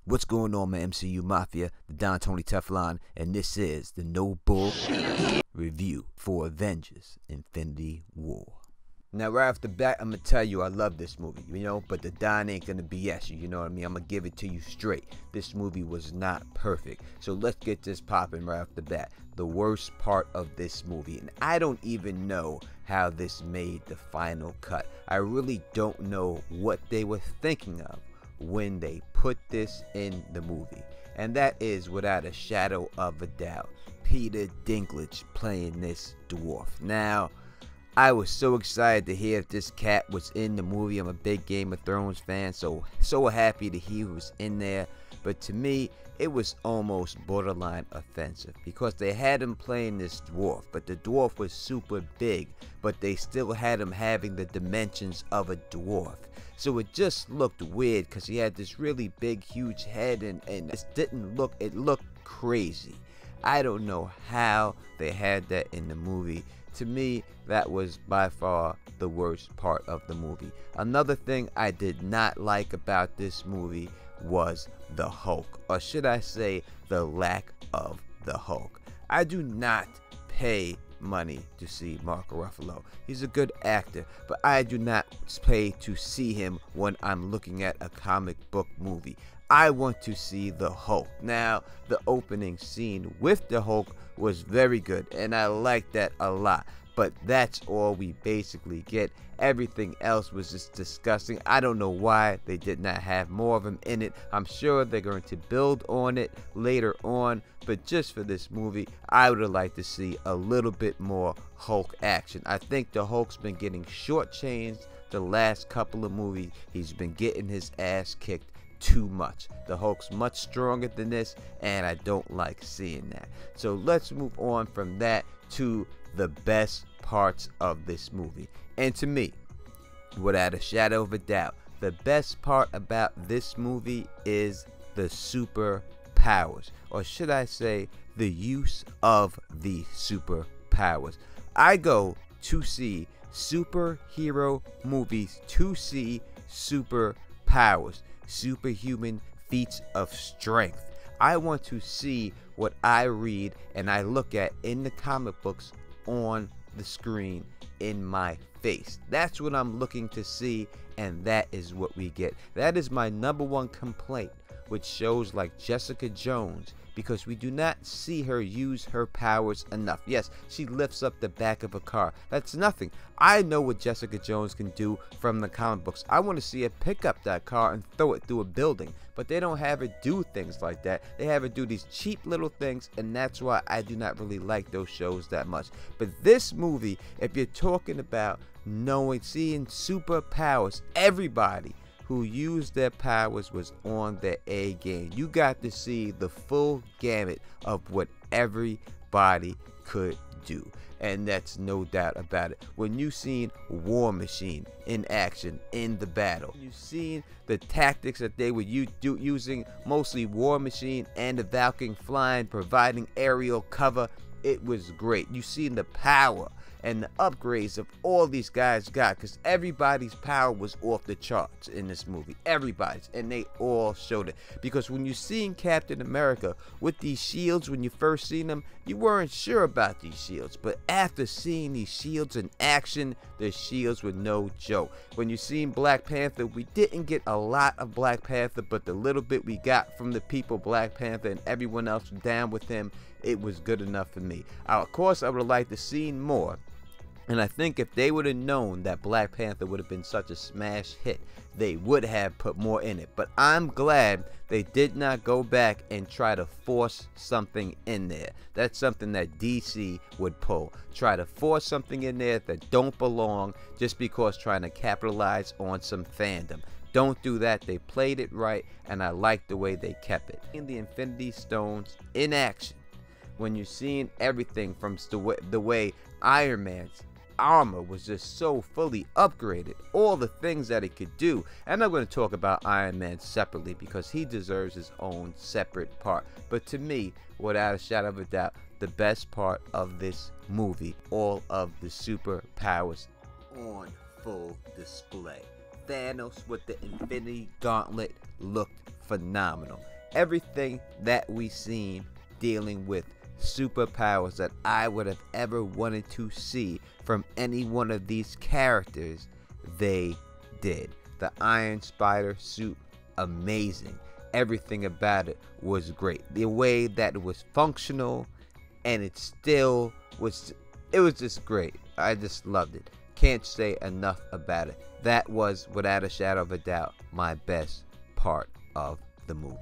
What's going on, my MCU Mafia? The Don Tony Teflon, and this is the No Bull review for Avengers Infinity War. Now, right off the bat, I'm going to tell you I love this movie, but the Don ain't going to BS you, what I mean? I'm going to give it to you straight. This movie was not perfect. So let's get this popping right off the bat. The worst part of this movie, and I don't even know how this made the final cut. I really don't know what they were thinking of when they put this in the movie, and that is without a shadow of a doubt Peter Dinklage playing this dwarf. Now, I was so excited to hear if this cat was in the movie. I'm a big Game of Thrones fan, so happy to hear he was in there. But to me, it was almost borderline offensive because they had him playing this dwarf, but the dwarf was super big, but they still had him having the dimensions of a dwarf. So it just looked weird because he had this really big, huge head, and it looked crazy. I don't know how they had that in the movie. To me, that was by far the worst part of the movie. Another thing I did not like about this movie was the Hulk, or should I say the lack of the Hulk. I do not pay money to see Mark Ruffalo. He's a good actor, but I do not pay to see him when I'm looking at a comic book movie. I want to see the Hulk. Now, the opening scene with the Hulk was very good, and I liked that a lot. But that's all we basically get. Everything else was just disgusting. I don't know why they did not have more of him in it. I'm sure they're going to build on it later on. But just for this movie, I would have liked to see a little bit more Hulk action. I think the Hulk's been getting shortchanged the last couple of movies. He's been getting his ass kicked too much. The Hulk's much stronger than this, and I don't like seeing that. So let's move on from that to the best parts of this movie. And to me, without a shadow of a doubt, the best part about this movie is the superpowers, or should I say the use of the superpowers. I go to see superhero movies to see superpowers, superhuman feats of strength. I want to see what I read and I look at in the comic books on the screen in my face. That's what I'm looking to see, and that is what we get. That is my #1 complaint with shows like Jessica Jones, because we do not see her use her powers enough. Yes, she lifts up the back of a car. That's nothing. I know what Jessica Jones can do from the comic books. I want to see her pick up that car and throw it through a building. But they don't have her do things like that. They have her do these cheap little things, and that's why I do not really like those shows that much. But this movie, if you're talking about seeing superpowers, everybody who used their powers was on their A game. You got to see the full gamut of what everybody could do, and that's no doubt about it. When you seen War Machine in action in the battle, you seen the tactics that they were using, mostly War Machine and the Valkyrie flying, providing aerial cover. It was great. You seen the power and the upgrades of all these guys got, because everybody's power was off the charts in this movie. Everybody's, and they all showed it. Because when you seen Captain America with these shields, when you first seen them, you weren't sure about these shields. But after seeing these shields in action, the shields were no joke. When you seen Black Panther, we didn't get a lot of Black Panther, but the little bit we got from the people Black Panther and everyone else down with him, it was good enough for me. Of course, I would have liked to see more. And I think if they would have known that Black Panther would have been such a smash hit, they would have put more in it. But I'm glad they did not go back and try to force something in there. That's something that DC would pull. Try to force something in there that don't belong just because trying to capitalize on some fandom. Don't do that. They played it right, and I like the way they kept it. In the Infinity Stones in action, when you're seeing everything from the way Iron Man's armor was just so fully upgraded, all the things that it could do. And I'm going to talk about Iron Man separately because he deserves his own separate part. But to me, without a shadow of a doubt, the best part of this movie, all of the superpowers on full display. Thanos with the Infinity Gauntlet looked phenomenal. everything that we seen dealing with superpowers that I would have ever wanted to see from any one of these characters, they did. The Iron Spider suit, amazing. Everything about it was great. The way that it was functional, and it still was, it was just great. I just loved it. Can't say enough about it. That was, without a shadow of a doubt, my best part of the movie.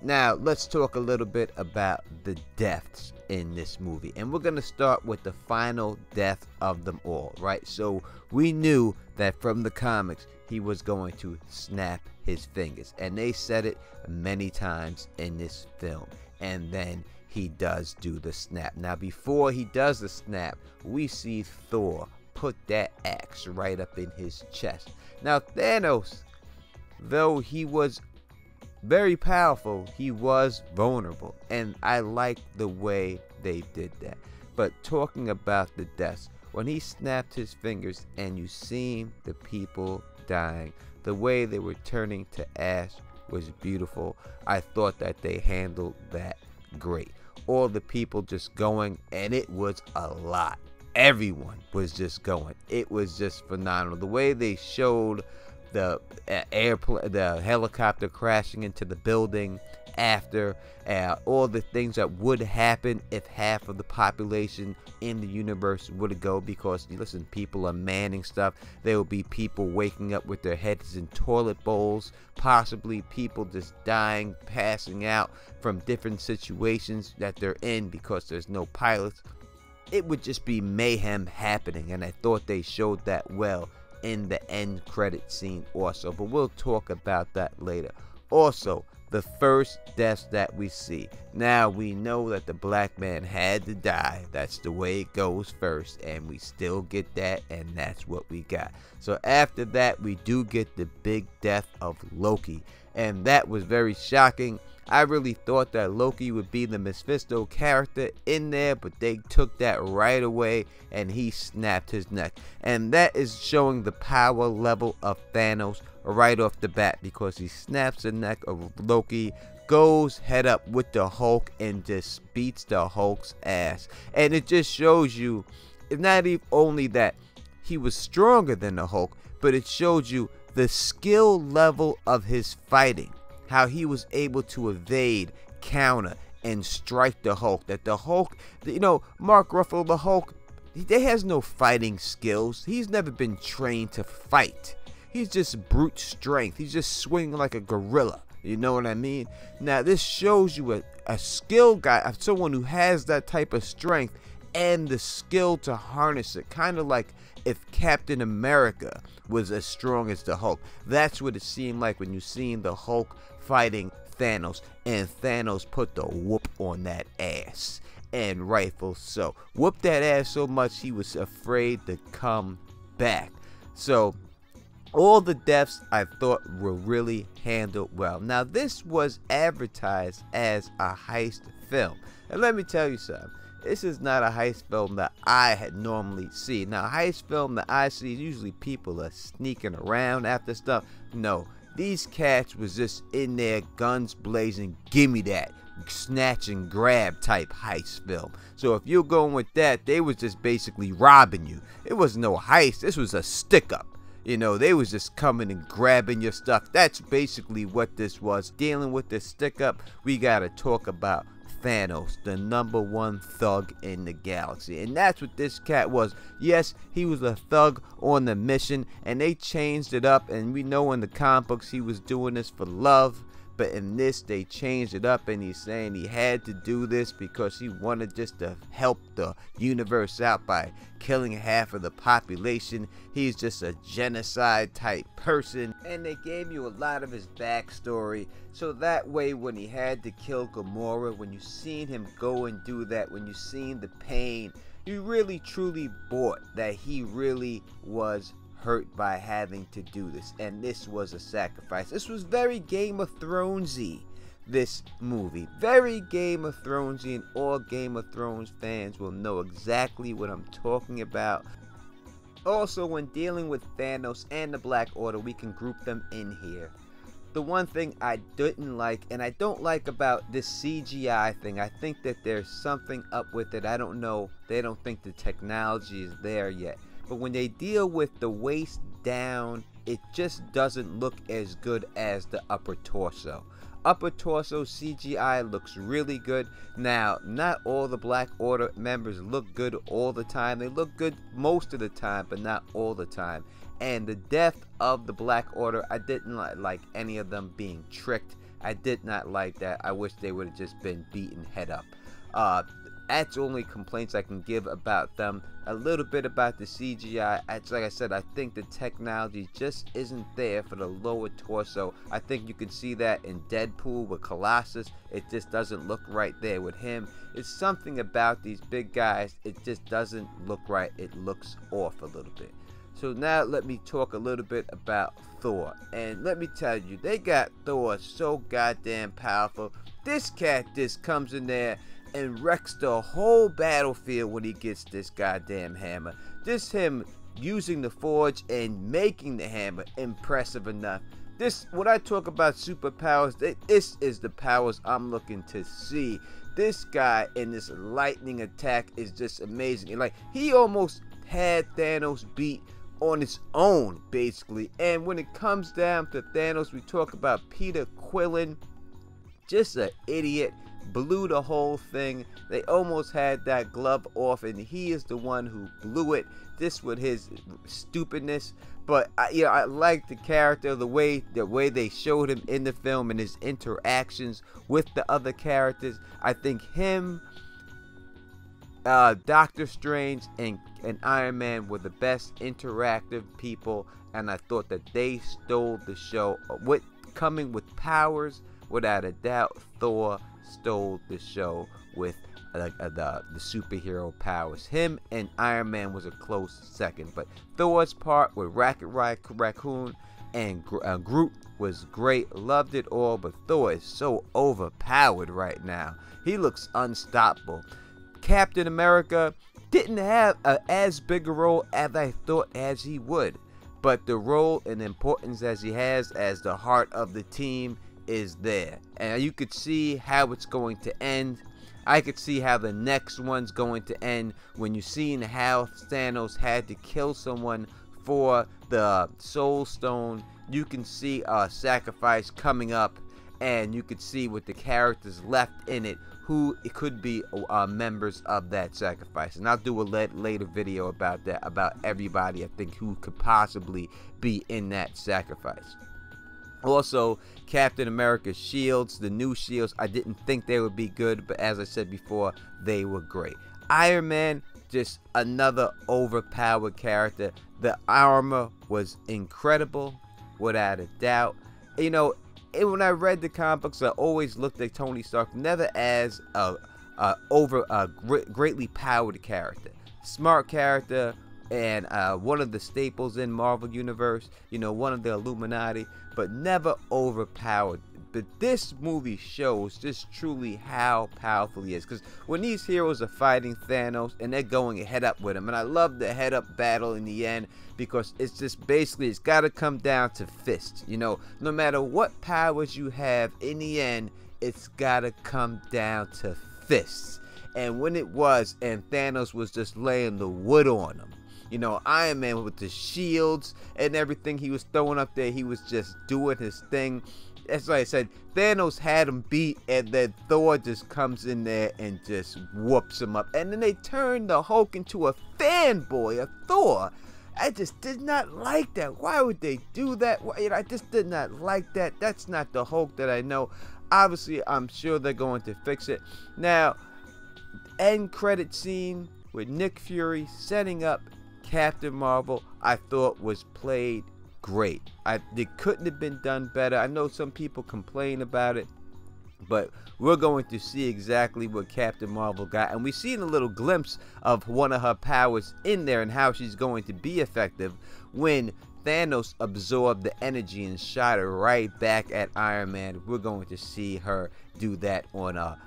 Now, let's talk a little bit about the deaths in this movie. And we're going to start with the final death of them all, right? So, we knew that from the comics, he was going to snap his fingers. And they said it many times in this film. And then he does do the snap. Now, before he does the snap, we see Thor put that axe right up in his chest. Now, Thanos, though he was very powerful, he was vulnerable, and I like the way they did that. But talking about the deaths, when he snapped his fingers and you seen the people dying, the way they were turning to ash was beautiful. I thought that they handled that great. All the people just going, and it was a lot. Everyone was just going. It was just phenomenal. The way they showed the airplane, the helicopter crashing into the building after, all the things that would happen if half of the population in the universe would go, because listen, people are manning stuff. There will be people waking up with their heads in toilet bowls, possibly people just dying, passing out from different situations that they're in because there's no pilots. It would just be mayhem happening, and I thought they showed that well in the end credit scene also, but we'll talk about that later. Also, the first deaths that we see. Now, we know that the black man had to die. That's the way it goes first, and we still get that, and that's what we got. So after that, we do get the big death of Loki, and that was very shocking. I really thought that Loki would be the Mephisto character in there, but they took that right away and he snapped his neck. And that is showing the power level of Thanos right off the bat, because he snaps the neck of Loki, goes head up with the Hulk, and just beats the Hulk's ass. And it just shows you, it's not even only that he was stronger than the Hulk, but it showed you the skill level of his fighting. How he was able to evade, counter, and strike the Hulk. That the Hulk, you know, Mark Ruffalo, the Hulk, he has no fighting skills. He's never been trained to fight. He's just brute strength. He's just swinging like a gorilla. You know what I mean? Now, this shows you a skilled guy, someone who has that type of strength and the skill to harness it. Kind of like if Captain America was as strong as the Hulk. That's what it seemed like when you seen the Hulk fighting Thanos, and Thanos put the whoop on that ass, and rightful so. Whooped that ass so much he was afraid to come back. So all the deaths I thought were really handled well. Now, this was advertised as a heist film, and let me tell you something. This is not a heist film that I had normally seen. Now, a heist film that I see, usually people are sneaking around after stuff. No, these cats was just in there, guns blazing, gimme that, snatch and grab type heist film. So if you're going with that, they was just basically robbing you. It was no heist, this was a stick up. You know, they was just coming and grabbing your stuff. That's basically what this was. Dealing with this stick up, we gotta talk about Thanos, the #1 thug in the galaxy. And that's what this cat was. Yes, he was a thug on the mission, and they changed it up, and we know in the comic books he was doing this for love. But in this, they changed it up, and he's saying he had to do this because he wanted just to help the universe out by killing half of the population. He's just a genocide type person, and they gave you a lot of his backstory. So that way, when he had to kill Gamora, when you seen him go and do that, when you seen the pain, you really truly bought that he really was hurt by having to do this, and this was a sacrifice. This was very Game of Thronesy, this movie, very Game of Thronesy, and all Game of Thrones fans will know exactly what I'm talking about. Also, when dealing with Thanos and the Black Order, we can group them in here. the one thing I didn't like, and I don't like about this CGI thing, I think that there's something up with it. I don't know. They don't think the technology is there yet. But when they deal with the waist down, it just doesn't look as good as the upper torso. Upper torso CGI looks really good. Now, not all the Black Order members look good all the time. They look good most of the time, but not all the time. And the death of the Black Order, I didn't like any of them being tricked. I did not like that. I wish they would have just been beaten head up. That's only complaints I can give about them. A little bit about the CGI. Like I said, I think the technology just isn't there for the lower torso. I think you can see that in Deadpool with Colossus. It just doesn't look right there with him. It's something about these big guys. It just doesn't look right. It looks off a little bit. So now let me talk a little bit about Thor. And let me tell you, they got Thor so goddamn powerful. This cat just comes in there and wrecks the whole battlefield when he gets this goddamn hammer. Just him using the forge and making the hammer impressive enough. This, when I talk about superpowers, this is the powers I'm looking to see. This guy in this lightning attack is just amazing. And like, he almost had Thanos beat on his own, basically. And when it comes down to Thanos, we talk about Peter Quillen, just an idiot. Blew the whole thing. They almost had that glove off, and he is the one who blew it. This with his stupidness. But I like the character, the way they showed him in the film and his interactions with the other characters. I think him, Doctor Strange, and Iron Man were the best interactive people, and I thought that they stole the show. Coming with powers, without a doubt, Thor stole the show with the superhero powers. Him and Iron Man was a close second, but Thor's part with Rocket Raccoon and Groot was great. Loved it all, but Thor is so overpowered right now. He looks unstoppable. Captain America didn't have as big a role as I thought as he would, but the role and importance as he has as the heart of the team is there, and you could see how it's going to end. I could see how the next one's going to end when you seen how Thanos had to kill someone for the Soul Stone. You can see a sacrifice coming up, and you could see with the characters left in it who it could be members of that sacrifice. And I'll do a later video about that, about everybody I think who could possibly be in that sacrifice. Also, Captain America's shields, the new shields, I didn't think they would be good, but as I said before, they were great. Iron Man, just another overpowered character. The armor was incredible, without a doubt. You know, when I read the comic books, I always looked at Tony Stark never as a greatly powered character. Smart character, and one of the staples in Marvel Universe, you know, one of the Illuminati, but never overpowered. But this movie shows just truly how powerful he is, because when these heroes are fighting Thanos and they're going head up with him, and I love the head up battle in the end, because it's just basically, it's got to come down to fists. You know, no matter what powers you have, in the end it's got to come down to fists. And when it was, and Thanos was just laying the wood on him, you know, Iron Man with the shields and everything he was throwing up there, he was just doing his thing. That's like I said, Thanos had him beat, and then Thor just comes in there and just whoops him up. And then they turned the Hulk into a fanboy of Thor. I just did not like that. Why would they do that? You know, I just did not like that. That's not the Hulk that I know. Obviously, I'm sure they're going to fix it. Now, end credit scene with Nick Fury setting up Captain Marvel, I thought was played great. It couldn't have been done better. I know some people complain about it, but we're going to see exactly what Captain Marvel got, and we've seen a little glimpse of one of her powers in there and how she's going to be effective when Thanos absorbed the energy and shot it right back at Iron Man, we're going to see her do that on a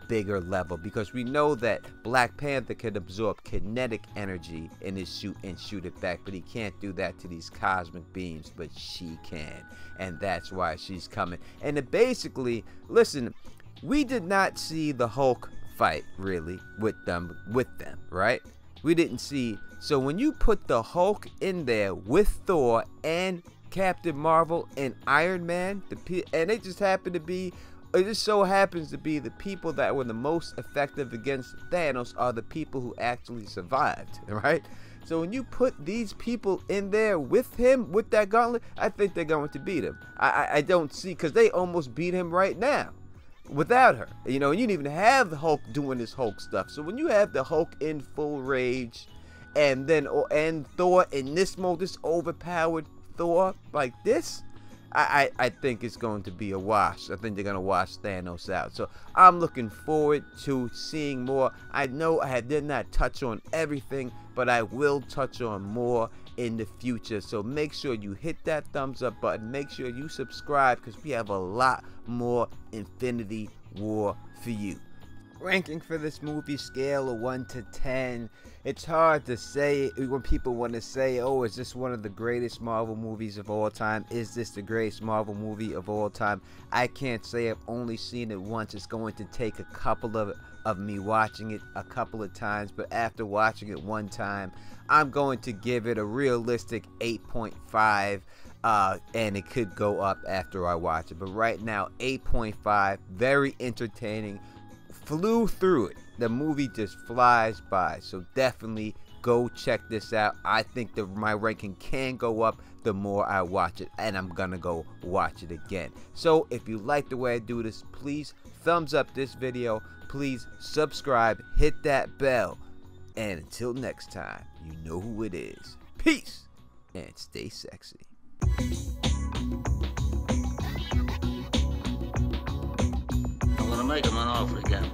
bigger level, because we know that Black Panther can absorb kinetic energy in his suit and shoot it back, but he can't do that to these cosmic beams, but she can, and that's why she's coming. And it basically, listen, we did not see the Hulk fight really with them, right? We didn't see. So when you put the Hulk in there with Thor and Captain Marvel and Iron Man, and it just happened to be, it just so happens to be the people that were the most effective against Thanos are the people who actually survived, right? So when you put these people in there with him, with that gauntlet, I think they're going to beat him. I don't see, because they almost beat him right now without her. You know, and you didn't even have the Hulk doing this Hulk stuff. So when you have the Hulk in full rage, and then Thor in this mode, this overpowered Thor like this, I think it's going to be a wash. I think they're going to wash Thanos out. So I'm looking forward to seeing more. I know I did not touch on everything, but I will touch on more in the future. So make sure you hit that thumbs up button. Make sure you subscribe, because we have a lot more Infinity War for you. Ranking for this movie, scale of 1 to 10. It's hard to say when people want to say, oh, is this one of the greatest Marvel movies of all time? Is this the greatest Marvel movie of all time? I can't say. I've only seen it once. It's going to take a couple of me watching it a couple of times, but after watching it one time, I'm going to give it a realistic 8.5. And it could go up after I watch it, but right now 8.5. Very entertaining. Flew through it. The movie just flies by, so definitely go check this out. I think that my ranking can go up the more I watch it, and I'm gonna go watch it again. So if you like the way I do this, please thumbs up this video, please subscribe, hit that bell, and until next time, you know who it is. Peace and stay sexy. I'm gonna make him an offer again.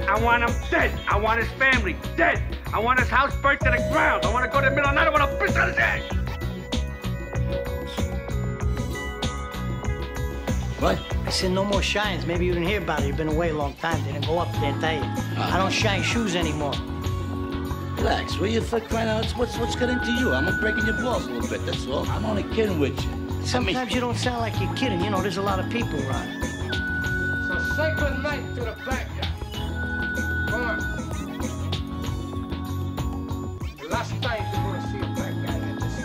I want him dead. I want his family dead. I want his house burnt to the ground. I want to go to the middle of the night. I want to piss on his head. What? I said no more shines. Maybe you didn't hear about it. You've been away a long time. They didn't go up there and tell you. I don't shine shoes anymore. Relax, will you? For crying out, what's getting to you? I'm breaking your balls a little bit, that's all. I'm only kidding with you. Sometimes you don't sound like you're kidding. You know, there's a lot of people around. So say good night to the bad guy. Come on. The last time you're going to see a bad guy like this.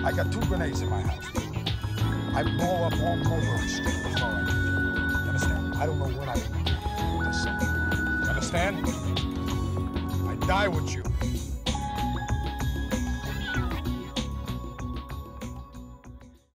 I got 2 grenades in my house. I blow up all Mulberry Street before I leave. You understand? I don't know what I would do with this. You understand? I die with you.